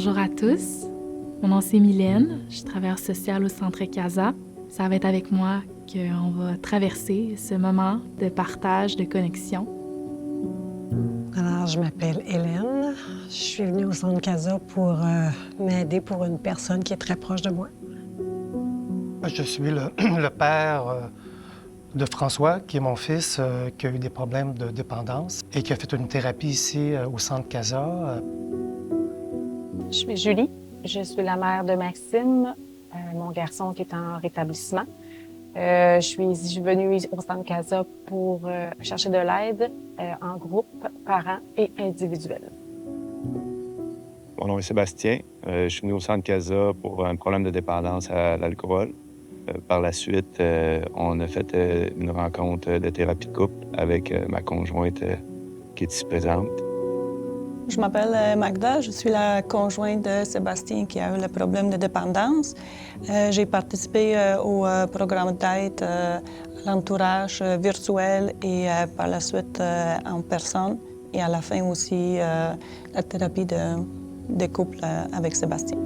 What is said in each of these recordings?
Bonjour à tous, mon nom c'est Mylène, je suis travailleuse sociale au Centre Casa. Ça va être avec moi qu'on va traverser ce moment de partage, de connexion. Alors, je m'appelle Hélène. Je suis venue au Centre Casa pour m'aider pour une personne qui est très proche de moi. Je suis le père de François, qui est mon fils, qui a eu des problèmes de dépendance et qui a fait une thérapie ici au Centre Casa. Je suis Julie, je suis la mère de Maxime, mon garçon qui est en rétablissement. Je suis venue au Centre Casa pour chercher de l'aide en groupe, parents et individuel. Mon nom est Sébastien. Je suis venu au Centre Casa pour un problème de dépendance à l'alcool. Par la suite, on a fait une rencontre de thérapie de couple avec ma conjointe qui est ici présente. Je m'appelle Magda, je suis la conjointe de Sébastien qui a eu le problème de dépendance. J'ai participé au programme d'aide à l'entourage virtuel et par la suite en personne. Et à la fin aussi, la thérapie de couple avec Sébastien.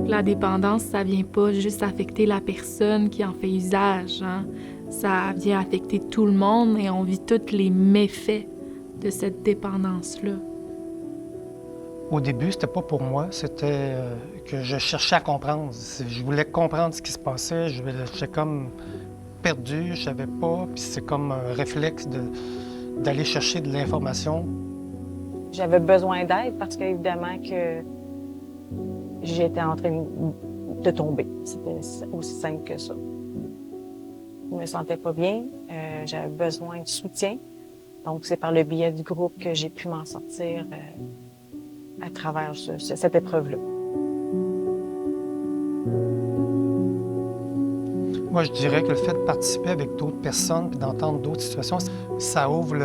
La dépendance, ça vient pas juste affecter la personne qui en fait usage, hein? Ça vient affecter tout le monde et on vit tous les méfaits de cette dépendance-là. Au début, c'était pas pour moi, c'était que je cherchais à comprendre. Je voulais comprendre ce qui se passait, j'étais comme perdu, je savais pas, puis c'est comme un réflexe d'aller chercher de l'information. J'avais besoin d'aide parce qu'évidemment que j'étais en train de tomber. C'était aussi simple que ça. Je me sentais pas bien, j'avais besoin de soutien. Donc, c'est par le biais du groupe que j'ai pu m'en sortir à travers cette épreuve-là. Moi, je dirais que le fait de participer avec d'autres personnes et d'entendre d'autres situations, ça ouvre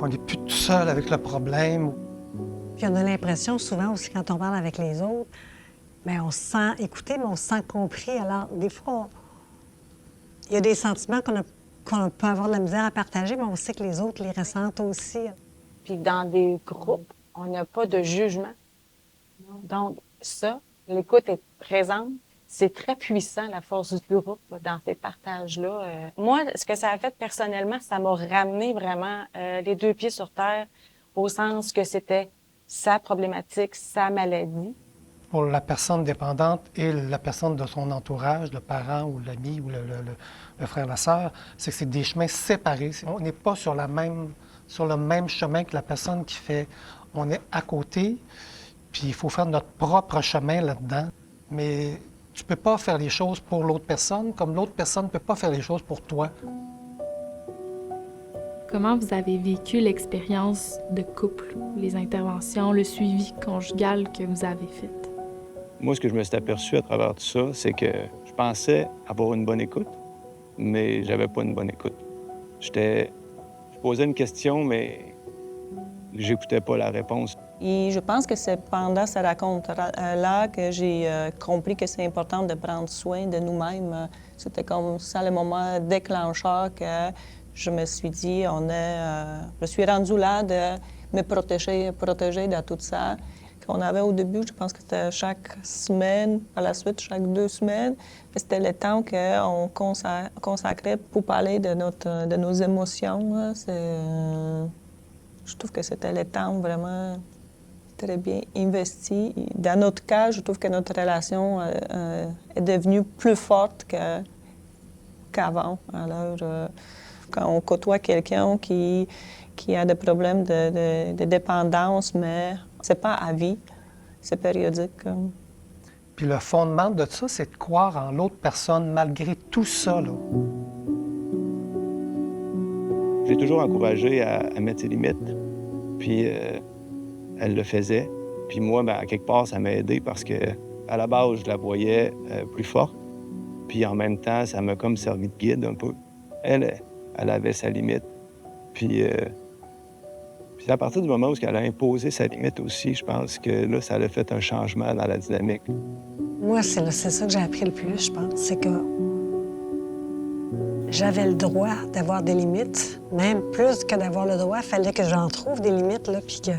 on n'est plus tout seul avec le problème. Puis on a l'impression souvent aussi quand on parle avec les autres, bien, on se sent écouté, mais on se sent compris. Alors, des fois, il y a des sentiments qu'on peut avoir de la misère à partager, mais on sait que les autres les ressentent aussi. Puis dans des groupes, on n'a pas de jugement. Donc ça, l'écoute est présente. C'est très puissant, la force du groupe, dans ces partages-là. Moi, ce que ça a fait personnellement, ça m'a ramené vraiment les deux pieds sur terre, au sens que c'était sa problématique, sa maladie. Pour la personne dépendante et la personne de son entourage, le parent ou l'ami ou le frère, la sœur, c'est que c'est des chemins séparés. On n'est pas sur le même chemin que la personne qui fait. On est à côté, puis il faut faire notre propre chemin là-dedans. Mais tu ne peux pas faire les choses pour l'autre personne, comme l'autre personne ne peut pas faire les choses pour toi. Comment vous avez vécu l'expérience de couple, les interventions, le suivi conjugal que vous avez fait? Moi, ce que je me suis aperçu à travers tout ça, c'est que je pensais avoir une bonne écoute, mais j'avais pas une bonne écoute. Je posais une question, mais j'écoutais pas la réponse. Et je pense que c'est pendant cette rencontre-là que j'ai compris que c'est important de prendre soin de nous-mêmes. C'était comme ça le moment déclencheur que je me suis dit, je suis rendue là de me protéger de tout ça. Qu'on avait au début, je pense que c'était chaque semaine, par la suite, chaque 2 semaines. C'était le temps qu'on consacrait pour parler de nos émotions. Je trouve que c'était le temps vraiment très bien investi. Dans notre cas, je trouve que notre relation est devenue plus forte qu'avant. Alors, quand on côtoie quelqu'un qui a des problèmes de dépendance, mais c'est pas à vie, c'est périodique. Puis le fondement de ça, c'est de croire en l'autre personne malgré tout ça, là. J'ai toujours encouragé à mettre ses limites, puis elle le faisait. Puis moi, à quelque part, ça m'a aidé parce que à la base, je la voyais plus forte, puis en même temps, ça m'a comme servi de guide un peu. Elle avait sa limite, puis c'est à partir du moment où elle a imposé sa limite aussi, je pense que là, ça a fait un changement dans la dynamique. Moi, c'est ça que j'ai appris le plus, je pense. C'est que j'avais le droit d'avoir des limites. Même plus que d'avoir le droit, il fallait que j'en trouve des limites, là, puis que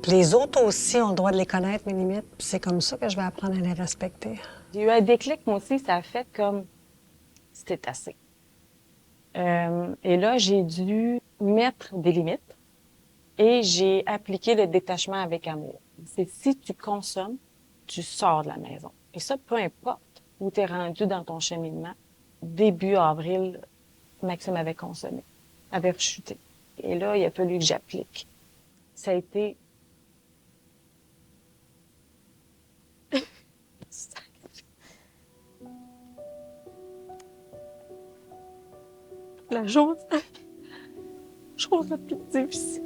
Puis les autres aussi ont le droit de les connaître, mes limites. Puis c'est comme ça que je vais apprendre à les respecter. J'ai eu un déclic, moi aussi, ça a fait comme c'était assez. Et là, j'ai dû mettre des limites et j'ai appliqué le détachement avec amour. C'est si tu consommes, tu sors de la maison. Et ça, peu importe où tu es rendu dans ton cheminement. Début avril, Maxime avait consommé, avait rechuté. Et là, il a fallu que j'applique. Ça a été... la chose la plus difficile.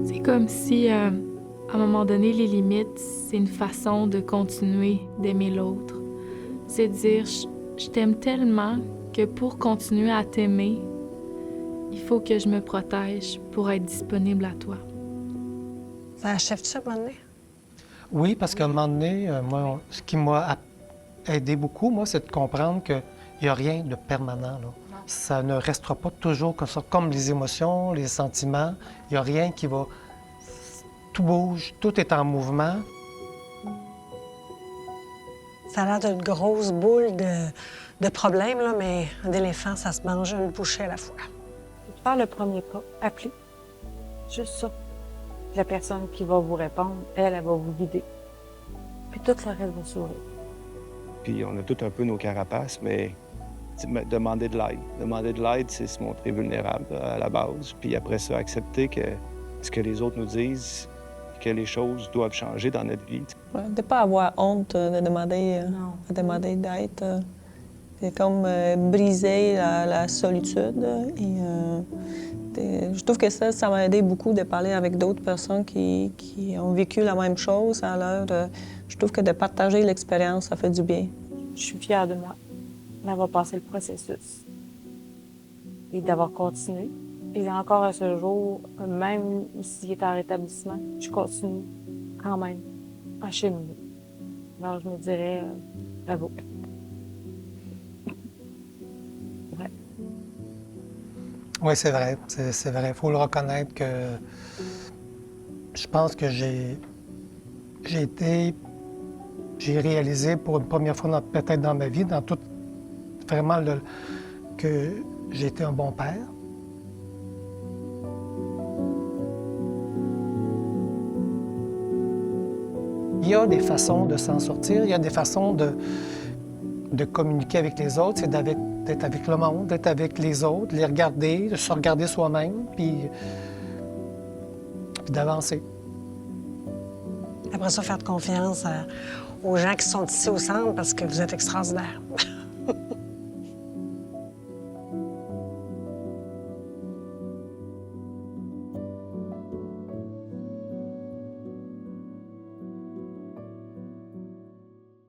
C'est comme si, à un moment donné, les limites, c'est une façon de continuer d'aimer l'autre. C'est dire, je t'aime tellement que pour continuer à t'aimer, il faut que je me protège pour être disponible à toi. Ça achève ça, à un moment donné? Oui, parce qu'à un moment donné, moi, ce qui m'a aidé beaucoup, moi, c'est de comprendre qu'il n'y a rien de permanent, là. Ça ne restera pas toujours comme ça, comme les émotions, les sentiments. Il n'y a rien qui va... Tout bouge, tout est en mouvement. Ça a l'air d'une grosse boule de problèmes, là, mais un éléphant, ça se mange une bouchée à la fois. Faire le premier pas, appeler. Juste ça. La personne qui va vous répondre, elle va vous guider. Puis tout le reste va sourire. Puis on a tout un peu nos carapaces, mais demander de l'aide. Demander de l'aide, c'est se montrer vulnérable à la base. Puis après ça, accepter que ce que les autres nous disent, que les choses doivent changer dans notre vie. Ouais, de ne pas avoir honte de demander, Non. de demander d'aide. C'est comme briser la solitude. Je trouve que ça m'a aidé beaucoup de parler avec d'autres personnes qui ont vécu la même chose. Alors, je trouve que de partager l'expérience, ça fait du bien. Je suis fière de moi d'avoir passé le processus et d'avoir continué. Et encore à ce jour, même s'il est en rétablissement, je continue quand même à cheminer. Alors, je me dirais bravo. Ouais. Oui, c'est vrai. C'est vrai. Il faut le reconnaître que je pense que j'ai réalisé pour une première fois peut-être dans ma vie, dans tout vraiment que j'ai été un bon père. Il y a des façons de s'en sortir, il y a des façons de communiquer avec les autres, c'est d'être avec le monde, d'être avec les autres, les regarder, de se regarder soi-même, puis d'avancer. Après ça, faire confiance aux gens qui sont ici au centre parce que vous êtes extraordinaires.